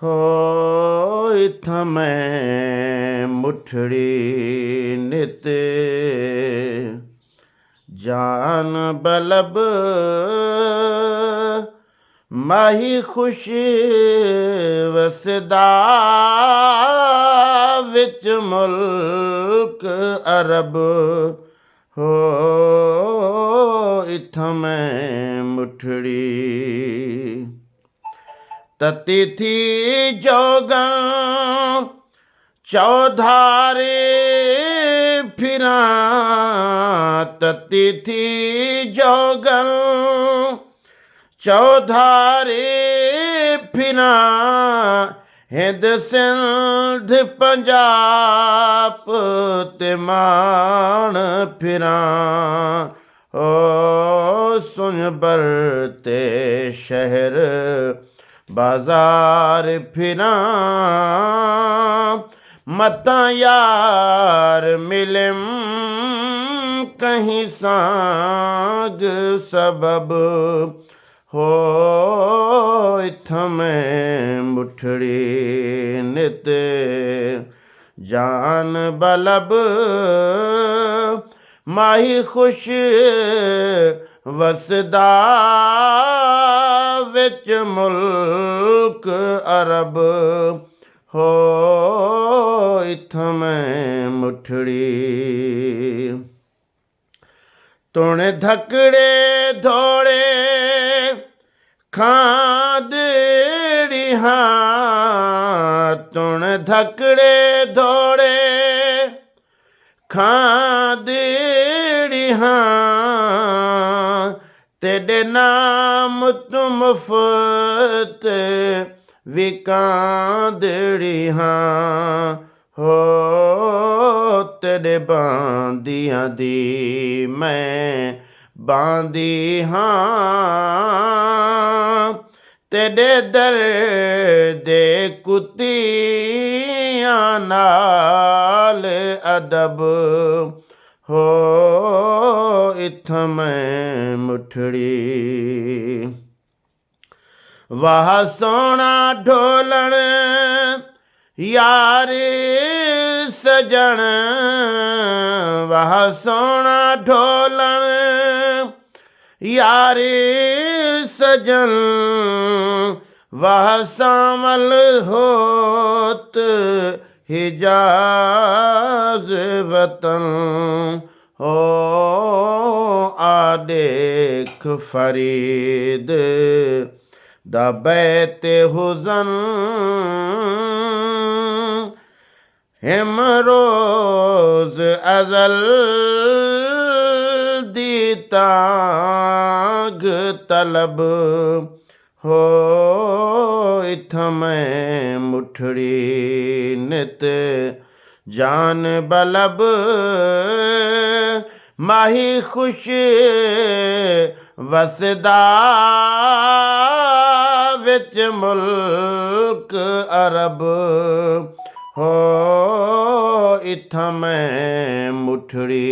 ਹੋਇ ਥਮੈ ਮੁਠੜੀ ਨਿਤ ਜਾਨ ਬਲਬ ਮਾਹੀ ਖੁਸ਼ ਵਸਦਾ ਵਿੱਚ ਮੁਲਕ ਅਰਬ ਹੋਇ ਥਮੈ ਮੁਠੜੀ ਤਤੀ ਥੀ ਜੋਗਨ ਚੌਧਾਰੇ ਫਿਰਾਂ ਤਤੀ ਥੀ ਜੋਗਨ ਚੌਧਾਰੇ ਫਿਰਾਂ ਹਿੰਦ ਸਿੰਧ ਪੰਜਾਬ ਤੇ ਮਾਣ ਫਿਰਾਂ ਓ ਸੁਣ ਬਰ ਤੇ ਸ਼ਹਿਰ ਬਾਜ਼ਾਰ ਫਿਰਾਂ ਮਤਾਂ ਯਾਰ ਮਿਲਮ ਕਹੀਂ ਸਾਗ ਸਬਬ ਹੋਇ ਥਮੈ ਮੁਠੜੀ ਨਿਤ ਜਾਨ ਬਲਬ ਮਾਹੀ ਖੁਸ਼ ਵਸਦਾ ਵਿੱਚ ਮੁਲਕ ਅਰਬ ਹੋਇ ਥਮੈ ਮੁਠੜੀ ਤੁਣ ਧਕੜੇ ਧੋੜੇ ਖਾਂਦੜੀਆਂ ਤੁਣ ਧਕੜੇ ਧੋੜੇ ਖਾਂਦੜੀਆਂ ਤੇਰੇ ਨਾਮ ਤੂੰ ਮੁਫਤ ਵਿਕਾਂਦੜੀਆਂ ਹੋ ਤੇਰੇ ਬਾਂਦੀਆਂ ਦੀ ਮੈਂ ਬਾਂਦੀ ਹਾਂ ਤੇਰੇ ਦਰ ਦੇ ਕੁੱਤਿਆਂ ਨਾਲ ਅਦਬ ਹੋਇ ਥਮੈ ਮੁਠੜੀ ਵਾਹ ਸੋਹਣਾ ਢੋਲਣ ਯਾਰ ਸਜਣ ਵਾਹ ਸੋਹਣਾ ਢੋਲਣ ਯਾਰ ਸਜਣ ਵਾਹ ਸਾਮਲ ਹੋਤ ਹਿਜਾਜ਼ ਵਤਨ ਹੋ ਆ ਦੇਖ ਫਰੀਦ ਦਾ ਬੈਤ ਹੁਜ਼ਨ ਹਿਮਰੋਜ਼ ਅਜ਼ਲ ਦੀ ਤਾਗ ਤਲਬ ਹੋਇ ਥਮੈ ਮੁਠੜੀ ਨਿਤ ਜਾਨ ਬਲਬ ਮਾਹੀ ਖੁਸ਼ ਵਸਦਾ ਵਿੱਚ ਮੁਲਕ ਅਰਬ ਹੋਇ ਥਮੈ ਮੁਠੜੀ